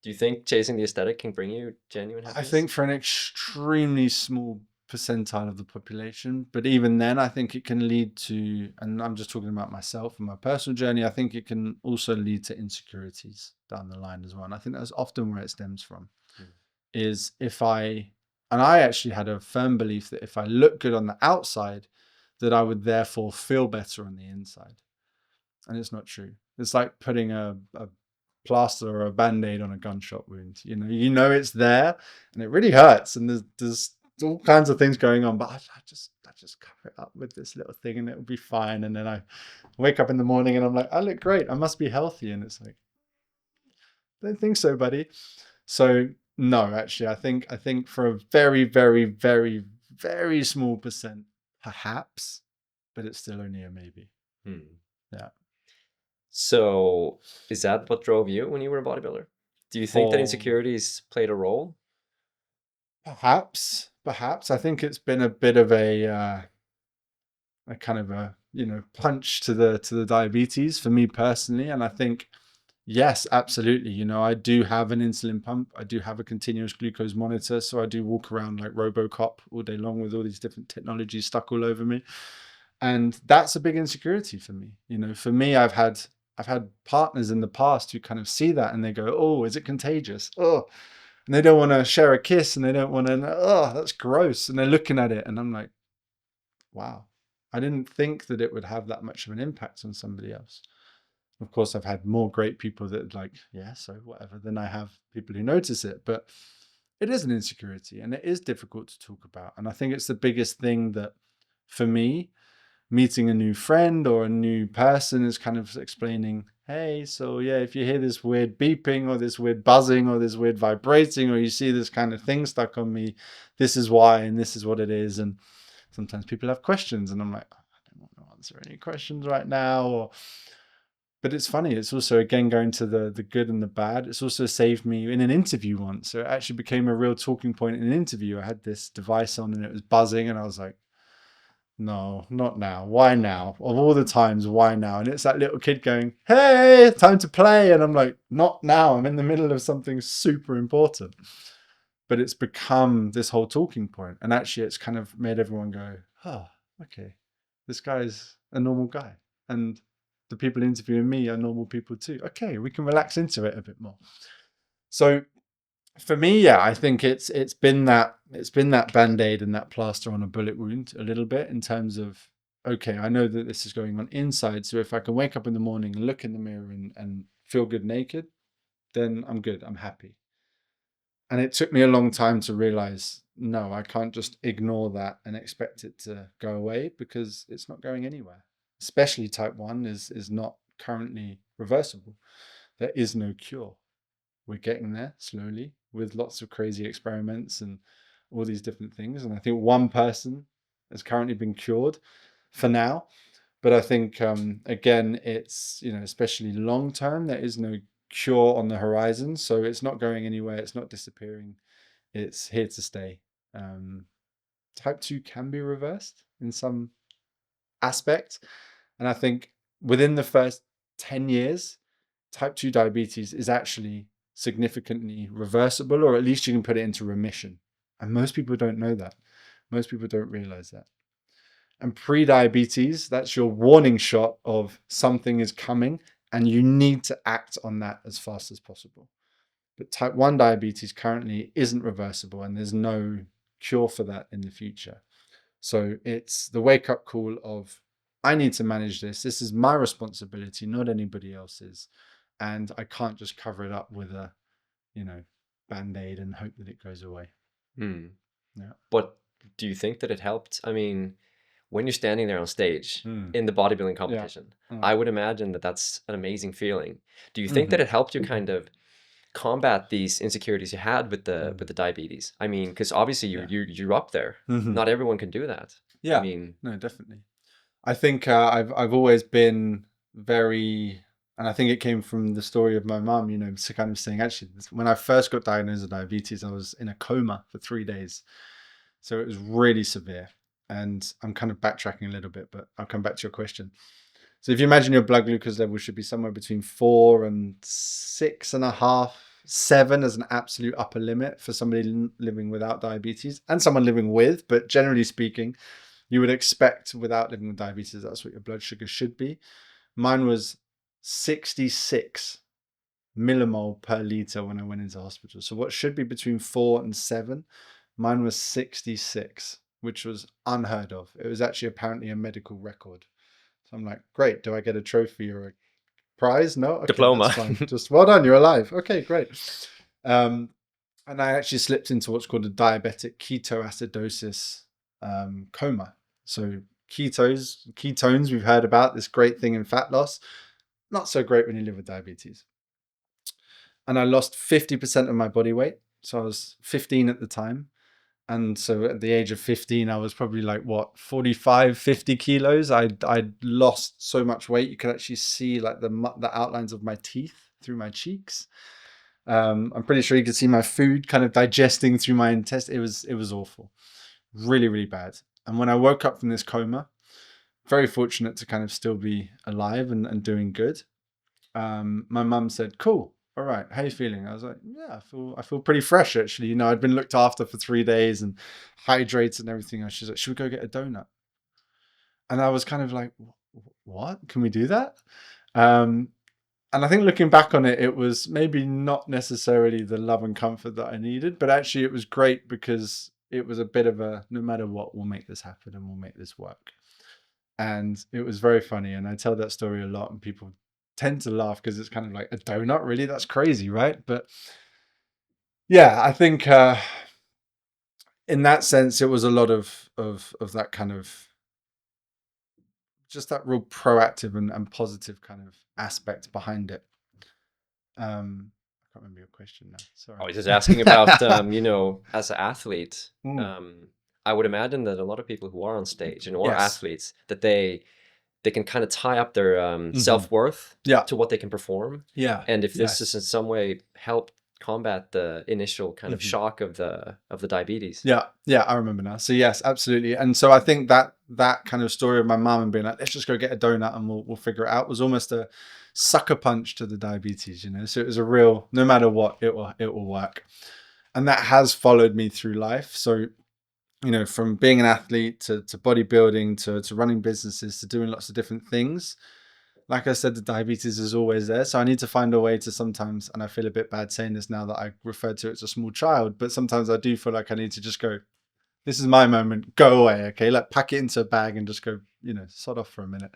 Do you think chasing the aesthetic can bring you genuine happiness? I think for an extremely small percentile of the population, but even then I think it can lead to, and I'm just talking about myself and my personal journey, I think it can also lead to insecurities down the line as well. And I think that's often where it stems from. Is I actually had a firm belief that if I look good on the outside, that I would therefore feel better on the inside. And it's not true. It's like putting a plaster or a band-aid on a gunshot wound. You know it's there and it really hurts, and there's all kinds of things going on, but I just cover it up with this little thing and it'll be fine. And then I wake up in the morning and I'm like, I look great, I must be healthy. And it's like, I don't think so, buddy. So no, actually, I think for a very, very, very, very small percent, perhaps, but it's still only a maybe. Yeah. So is that what drove you when you were a bodybuilder? Do you think that insecurities played a role? Perhaps. I think it's been a bit of a kind of a, you know, punch to the diabetes for me personally. And I think Yes, absolutely. You know, I do have an insulin pump. I do have a continuous glucose monitor. So I do walk around like RoboCop all day long with all these different technologies stuck all over me. And that's a big insecurity for me. You know, for me, I've had partners in the past who kind of see that and they go, "Oh, is it contagious?" Oh, and they don't want to share a kiss and they don't want to, "Oh, that's gross." And they're looking at it and I'm like, wow, I didn't think that it would have that much of an impact on somebody else. Of course, I've had more great people that are like, yeah, so whatever, than I have people who notice it. But it is an insecurity and it is difficult to talk about. And I think it's the biggest thing that for me, meeting a new friend or a new person is kind of explaining, hey, so yeah, if you hear this weird beeping or this weird buzzing or this weird vibrating or you see this kind of thing stuck on me, this is why and this is what it is. And sometimes people have questions and I'm like, I don't want to answer any questions right now. But it's funny, it's also, again, going to the good and the bad. It's also saved me in an interview once. So it actually became a real talking point in an interview. I had this device on and it was buzzing and I was like, no, not now. Why now? Of all the times, why now? And it's that little kid going, hey, time to play. And I'm like, not now. I'm in the middle of something super important. But it's become this whole talking point. And actually, it's kind of made everyone go, oh, okay, this guy's a normal guy. And the people interviewing me are normal people too. Okay, we can relax into it a bit more. So for me, yeah, I think it's been that band-aid and that plaster on a bullet wound a little bit in terms of, okay, I know that this is going on inside. So if I can wake up in the morning and look in the mirror and feel good naked, then I'm good. I'm happy. And it took me a long time to realize, no, I can't just ignore that and expect it to go away because it's not going anywhere. Especially type 1 is not currently reversible. There is no cure. We're getting there slowly with lots of crazy experiments and all these different things. And I think one person has currently been cured for now. But I think, again, it's, you know, especially long term, there is no cure on the horizon. So it's not going anywhere. It's not disappearing. It's here to stay. Type 2 can be reversed in some aspect. And I think within the first 10 years, type 2 diabetes is actually significantly reversible, or at least you can put it into remission. And most people don't know that. Most people don't realize that. And pre-diabetes, that's your warning shot of something is coming and you need to act on that as fast as possible. But type 1 diabetes currently isn't reversible and there's no cure for that in the future. So it's the wake-up call of, I need to manage this. This is my responsibility, not anybody else's. And I can't just cover it up with a, you know, band-aid and hope that it goes away. Hmm. Yeah. But do you think that it helped? I mean, when you're standing there on stage in the bodybuilding competition, I would imagine that that's an amazing feeling. Do you think that it helped you kind of combat these insecurities you had with the diabetes? I mean, because obviously you're up there. Not everyone can do that. Yeah. I mean, no, definitely. I think I've always been very, and I think it came from the story of my mum, you know, so kind of saying, actually, when I first got diagnosed with diabetes, I was in a coma for 3 days. So it was really severe. And I'm kind of backtracking a little bit, but I'll come back to your question. So if you imagine your blood glucose level should be somewhere between 4 and 6.5, 7 as an absolute upper limit for somebody living without diabetes and someone living with, but generally speaking, you would expect without living with diabetes, that's what your blood sugar should be. Mine was 66 millimole per liter when I went into hospital. So what should be between 4 and 7, mine was 66, which was unheard of. It was actually apparently a medical record. So I'm like, great. Do I get a trophy or a prize? No? Okay, diploma. that's fine. Just well done. You're alive. Okay, great. And I actually slipped into what's called a diabetic ketoacidosis coma. So ketones, we've heard about this great thing in fat loss. Not so great when you live with diabetes. And I lost 50% of my body weight. So I was 15 at the time. And so at the age of 15, I was probably like, what, 45, 50 kilos. I'd lost so much weight. You could actually see like the outlines of my teeth through my cheeks. I'm pretty sure you could see my food kind of digesting through my intestine. It was awful. Really, really bad. And when I woke up from this coma, very fortunate to kind of still be alive and doing good. my mum said, "Cool. All right. How you feeling?" I was like, "Yeah, I feel pretty fresh actually. You know, I'd been looked after for 3 days and hydrated and everything." And she's like, "Should we go get a donut?" And I was kind of like, "What? Can we do that?" Um, and I think looking back on it, it was maybe not necessarily the love and comfort that I needed, but actually it was great because it was a bit of a, no matter what, we'll make this happen and we'll make this work. And it was very funny. And I tell that story a lot and people tend to laugh because it's kind of like, a donut, really? That's crazy, right? But yeah, I think in that sense, it was a lot of that kind of, just that real proactive and positive kind of aspect behind it. I can't remember your question now. Sorry. I was just asking about, you know, as an athlete, Mm. I would imagine that a lot of people who are on stage and or Yes. athletes, that they can kind of tie up their self-worth Yeah. to what they can perform. Yeah. And if this is Yes. in some way help combat the initial kind of shock of the diabetes. Yeah. Yeah. I remember now. So yes, absolutely. And so I think that kind of story of my mum and being like, let's just go get a donut and we'll figure it out, was almost a sucker punch to the diabetes, you know? So it was a real, no matter what, it will work. And that has followed me through life. So, you know, from being an athlete to bodybuilding to running businesses to doing lots of different things. Like I said, the diabetes is always there. So I need to find a way to sometimes, and I feel a bit bad saying this now that I refer to it as a small child, but sometimes I do feel like I need to just go, this is my moment, go away. Okay. Like pack it into a bag and just go, you know, sod off for a minute.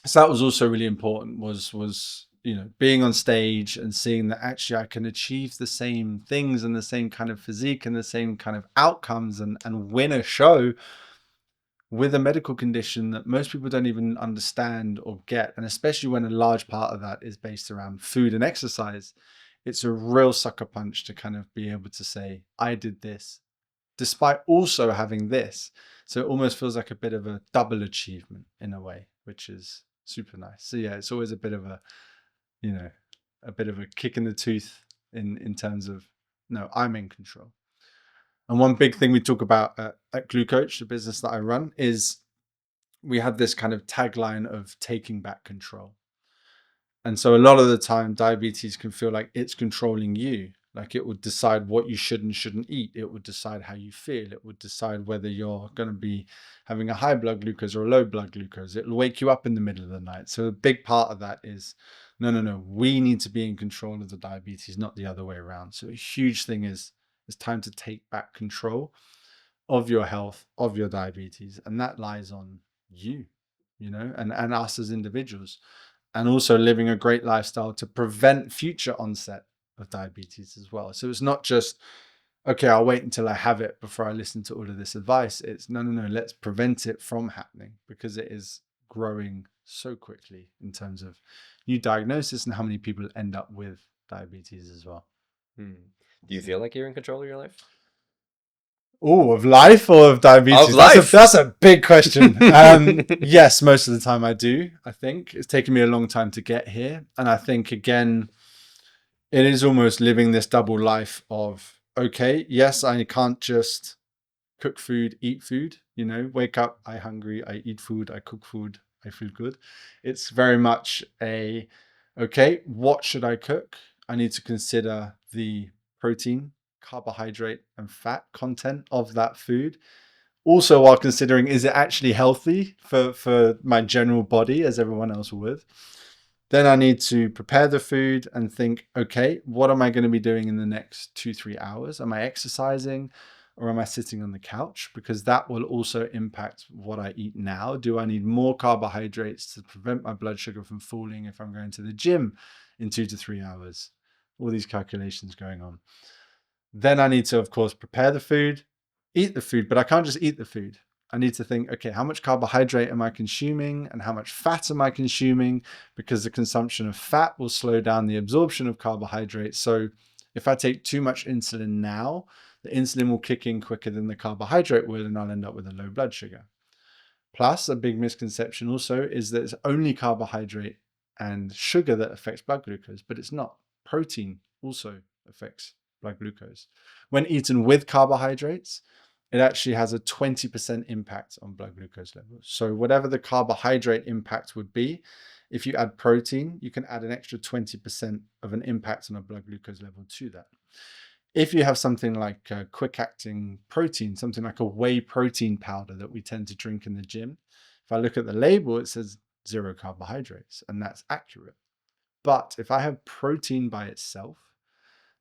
So that was also really important, was, you know, being on stage and seeing that actually I can achieve the same things and the same kind of physique and the same kind of outcomes and win a show with a medical condition that most people don't even understand or get. And especially when a large part of that is based around food and exercise, it's a real sucker punch to kind of be able to say, I did this despite also having this. So it almost feels like a bit of a double achievement in a way, which is super nice. So yeah, it's always a bit of a, you know, a bit of a kick in the tooth in terms of, no, I'm in control. And one big thing we talk about at GluCoach, the business that I run, is we have this kind of tagline of taking back control. And so a lot of the time, diabetes can feel like it's controlling you. Like it would decide what you should and shouldn't eat. It would decide how you feel. It would decide whether you're going to be having a high blood glucose or a low blood glucose. It'll wake you up in the middle of the night. So a big part of that is, no. We need to be in control of the diabetes, not the other way around. So a huge thing is it's time to take back control of your health, of your diabetes. And that lies on you, you know, and us as individuals. And also living a great lifestyle to prevent future onset of diabetes as well. So it's not just, okay, I'll wait until I have it before I listen to all of this advice. It's no, let's prevent it from happening because it is growing so quickly in terms of new diagnosis and how many people end up with diabetes as well. Do you feel like you're in control of your life? Oh, of life or of diabetes? Of life. That's a big question. Yes, most of the time I do. I think it's taken me a long time to get here. And I think, again, it is almost living this double life of, okay, yes, I can't just cook food, eat food, you know, wake up, I hungry, I eat food, I cook food, I feel good. It's very much a, okay, what should I cook? I need to consider the protein, carbohydrate, and fat content of that food. Also, while considering, is it actually healthy for my general body, as everyone else would? Then I need to prepare the food and think, okay, what am I going to be doing in the next 2-3 hours? Am I exercising or am I sitting on the couch? Because that will also impact what I eat now. Do I need more carbohydrates to prevent my blood sugar from falling if I'm going to the gym in 2 to 3 hours? All these calculations going on. Then I need to, of course, prepare the food, eat the food, but I can't just eat the food. I need to think, okay, how much carbohydrate am I consuming and how much fat am I consuming? Because the consumption of fat will slow down the absorption of carbohydrate. So if I take too much insulin now, the insulin will kick in quicker than the carbohydrate will, and I'll end up with a low blood sugar. Plus, a big misconception also is that it's only carbohydrate and sugar that affects blood glucose, but it's not. Protein also affects blood glucose. When eaten with carbohydrates, it actually has a 20% impact on blood glucose levels. So whatever the carbohydrate impact would be, if you add protein, you can add an extra 20% of an impact on a blood glucose level to that. If you have something like a quick acting protein, something like a whey protein powder that we tend to drink in the gym, if I look at the label, it says 0 carbohydrates, and that's accurate. But if I have protein by itself,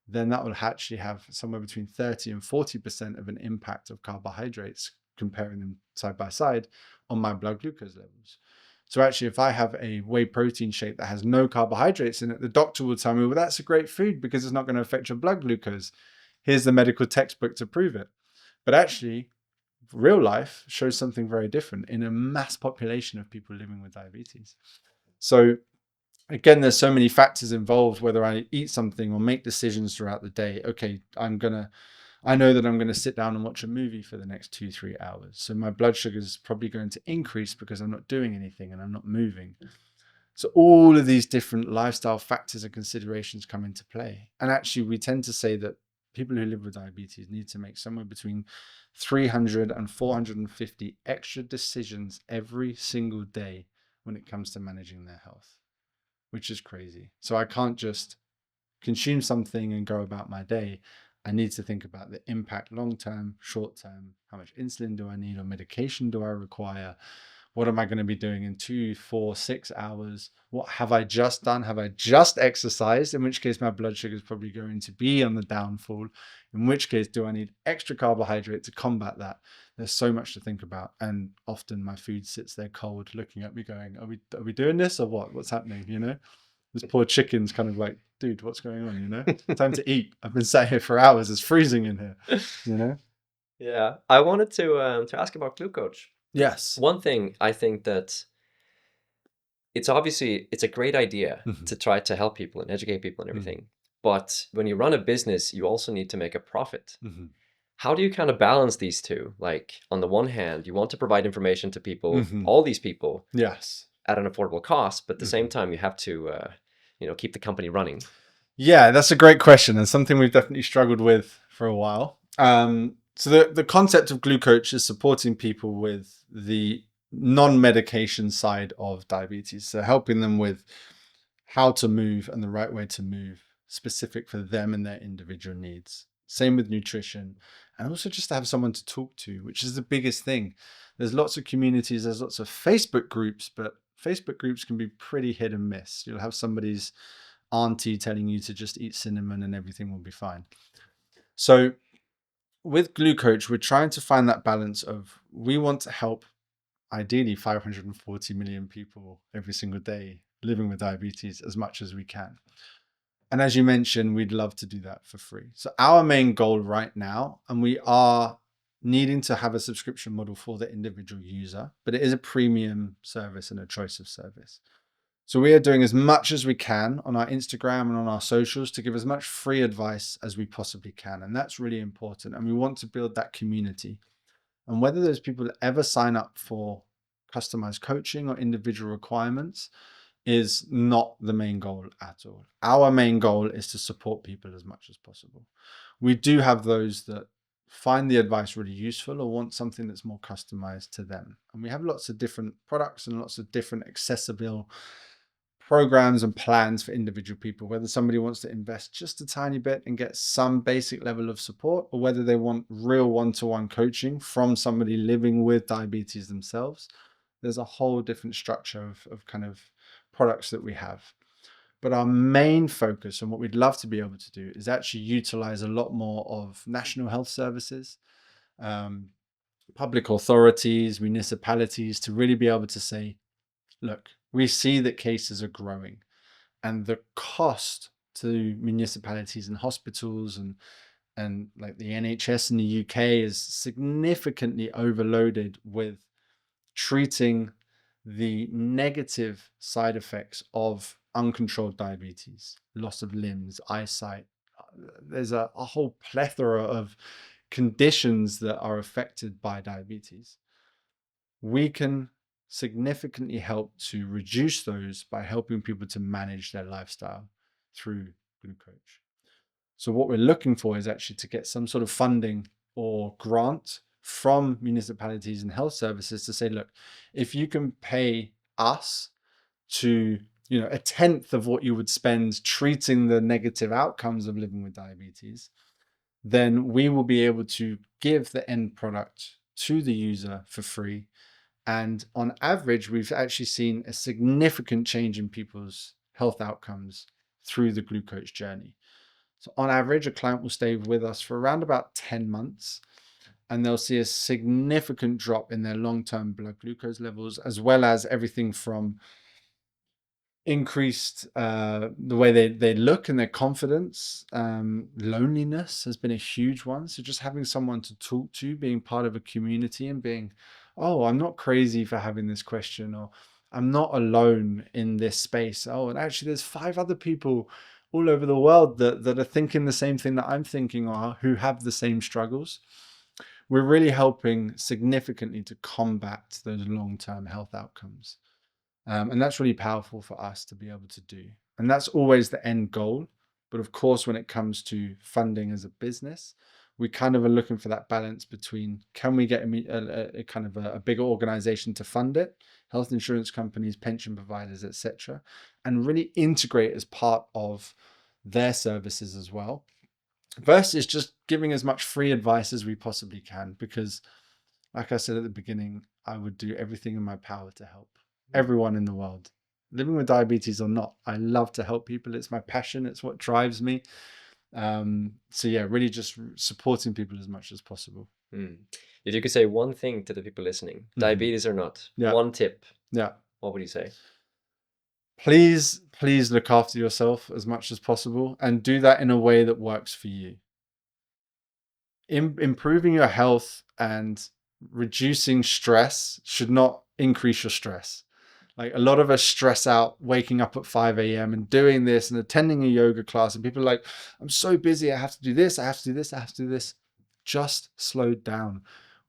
then that will actually have somewhere between 30 and 40% of an impact of carbohydrates, comparing them side by side, on my blood glucose levels. So actually, if I have a whey protein shake that has no carbohydrates in it, the doctor will tell me, well, that's a great food because it's not going to affect your blood glucose. Here's the medical textbook to prove it. But actually, real life shows something very different in a mass population of people living with diabetes. So again, there's so many factors involved, whether I eat something or make decisions throughout the day. Okay, I know that I'm going to sit down and watch a movie for the next 2-3 hours. So my blood sugar is probably going to increase because I'm not doing anything and I'm not moving. So all of these different lifestyle factors and considerations come into play. And actually, we tend to say that people who live with diabetes need to make somewhere between 300 and 450 extra decisions every single day when it comes to managing their health, which is crazy. So I can't just consume something and go about my day. I need to think about the impact long-term, short-term. How much insulin do I need or medication do I require? What am I going to be doing in 2, 4, 6 hours? What have I just done? Have I just exercised? In which case my blood sugar is probably going to be on the downfall. In which case, do I need extra carbohydrate to combat that? There's so much to think about. And often my food sits there cold, looking at me going, are we doing this or what? What's happening? You know? This poor chicken's kind of like, dude, what's going on? You know, time to eat. I've been sat here for hours. It's freezing in here. You know. Yeah, I wanted to ask about GluCoach. Yes. One thing I think that it's a great idea to try to help people and educate people and everything. But when you run a business, you also need to make a profit. How do you kind of balance these two? Like on the one hand, you want to provide information to people, all these people, yes, at an affordable cost, but at the same time, you have to keep the company running. Yeah, that's a great question and something we've definitely struggled with for a while. So the concept of GluCoach is supporting people with the non-medication side of diabetes. So helping them with how to move and the right way to move, specific for them and their individual needs. Same with nutrition, and also just to have someone to talk to, which is the biggest thing. There's lots of communities, there's lots of Facebook groups, but Facebook groups can be pretty hit and miss. You'll have somebody's auntie telling you to just eat cinnamon and everything will be fine. So with GluCoach, we're trying to find that balance of, we want to help ideally 540 million people every single day living with diabetes as much as we can. And as you mentioned, we'd love to do that for free. So our main goal right now, and we are needing to have a subscription model for the individual user, but it is a premium service and a choice of service. So we are doing as much as we can on our Instagram and on our socials to give as much free advice as we possibly can. And that's really important. And we want to build that community. And whether those people ever sign up for customized coaching or individual requirements is not the main goal at all. Our main goal is to support people as much as possible. We do have those that find the advice really useful or want something that's more customized to them. And we have lots of different products and lots of different accessible programs and plans for individual people, whether somebody wants to invest just a tiny bit and get some basic level of support, or whether they want real one-to-one coaching from somebody living with diabetes themselves. There's a whole different structure of kind of products that we have. But our main focus and what we'd love to be able to do is actually utilize a lot more of national health services, public authorities, municipalities, to really be able to say, look, we see that cases are growing and the cost to municipalities and hospitals and like the NHS in the UK is significantly overloaded with treating the negative side effects of uncontrolled diabetes, loss of limbs, eyesight. There's a whole plethora of conditions that are affected by diabetes. We can significantly help to reduce those by helping people to manage their lifestyle through GluCoach. So what we're looking for is actually to get some sort of funding or grant from municipalities and health services to say, look, if you can pay us to, you know, a tenth of what you would spend treating the negative outcomes of living with diabetes, then we will be able to give the end product to the user for free. And on average, we've actually seen a significant change in people's health outcomes through the GluCoach journey. So on average, a client will stay with us for around about 10 months, and they'll see a significant drop in their long-term blood glucose levels, as well as everything from increased the way they look and their confidence. Loneliness has been a huge one. So just having someone to talk to, being part of a community and being, oh, I'm not crazy for having this question, or I'm not alone in this space. Oh, and actually there's 5 other people all over the world that are thinking the same thing that I'm thinking, or who have the same struggles. We're really helping significantly to combat those long-term health outcomes. And that's really powerful for us to be able to do. And that's always the end goal. But of course, when it comes to funding as a business, we kind of are looking for that balance between, can we get a kind of a bigger organization to fund it, health insurance companies, pension providers, etc., and really integrate as part of their services as well, versus just giving as much free advice as we possibly can. Because like I said at the beginning, I would do everything in my power to help everyone in the world, living with diabetes or not. I love to help people. It's my passion. It's what drives me. So yeah, really just supporting people as much as possible. If you could say one thing to the people listening, diabetes or not, one tip, what would you say? Please look after yourself as much as possible, and do that in a way that works for you. Improving your health and reducing stress should not increase your stress. Like, a lot of us stress out waking up at 5 a.m. and doing this and attending a yoga class, and people are like, I'm so busy, I have to do this, I have to do this, I have to do this. Just slow down.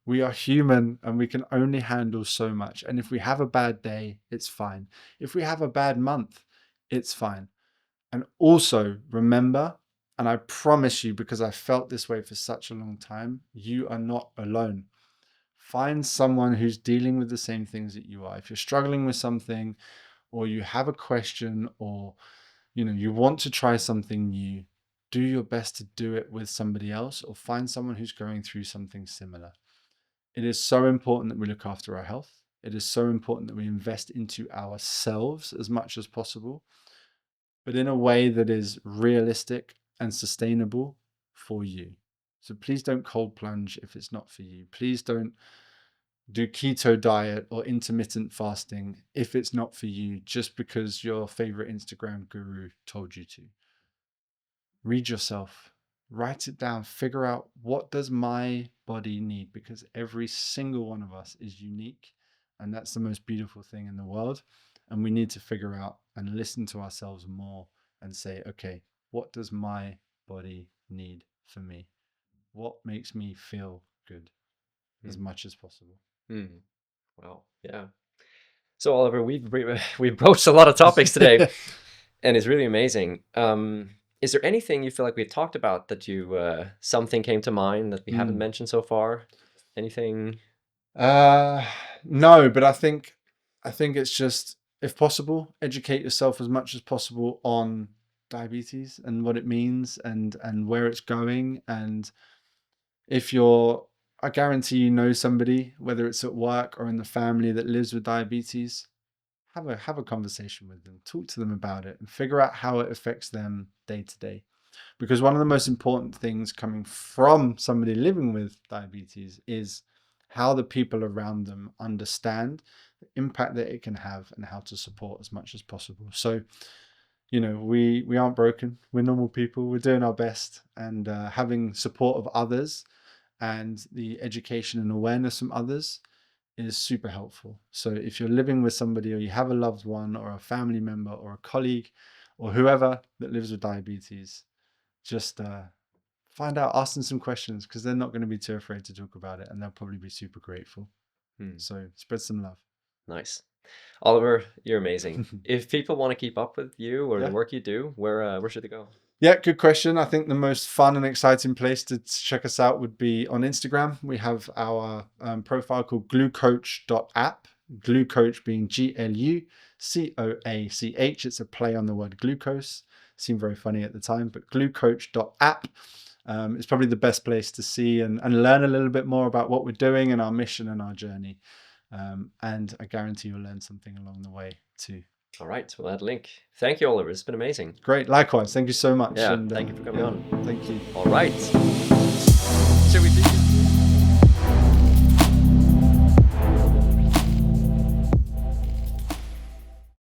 We are human and we can only handle so much. And if we have a bad day, it's fine. If we have a bad month, it's fine. And also remember, and I promise you, because I felt this way for such a long time, you are not alone. Find someone who's dealing with the same things that you are. If you're struggling with something, or you have a question, or you want to try something new, do your best to do it with somebody else, or find someone who's going through something similar. It is so important that we look after our health. It is so important that we invest into ourselves as much as possible, but in a way that is realistic and sustainable for you. So please don't cold plunge if it's not for you. Please don't do keto diet or intermittent fasting if it's not for you, just because your favorite Instagram guru told you to. Read yourself, write it down, figure out, what does my body need? Because every single one of us is unique, and that's the most beautiful thing in the world. And we need to figure out and listen to ourselves more and say, okay, what does my body need for me? What makes me feel good as much as possible? Wow. Yeah. So Oliver, we've broached a lot of topics today, and it's really amazing. Is there anything you feel like we talked about that something came to mind that we haven't mentioned so far? Anything? No, but I think it's just, if possible, educate yourself as much as possible on diabetes and what it means and where it's going. And if I guarantee you know somebody, whether it's at work or in the family, that lives with diabetes, have a conversation with them, talk to them about it, and figure out how it affects them day to day. Because one of the most important things coming from somebody living with diabetes is how the people around them understand the impact that it can have and how to support as much as possible. So, we aren't broken. We're normal people. We're doing our best, and having support of others and the education and awareness from others is super helpful. So if you're living with somebody, or you have a loved one or a family member or a colleague or whoever that lives with diabetes, just find out, ask them some questions, because they're not going to be too afraid to talk about it, and they'll probably be super grateful. So spread some love. Nice. Oliver, you're amazing. If people want to keep up with you or the work you do, where should they go? Yeah, good question. I think the most fun and exciting place to check us out would be on Instagram. We have our profile called GluCoach.app. GluCoach being GluCoach. It's a play on the word glucose. Seemed very funny at the time, but GluCoach.app is probably the best place to see and learn a little bit more about what we're doing and our mission and our journey. And I guarantee you'll learn something along the way too. All right, we'll add a link. Thank you, Oliver. It's been amazing. Great. Likewise. Thank you so much. Yeah, and thank you for coming on. Thank you. All right. Should we do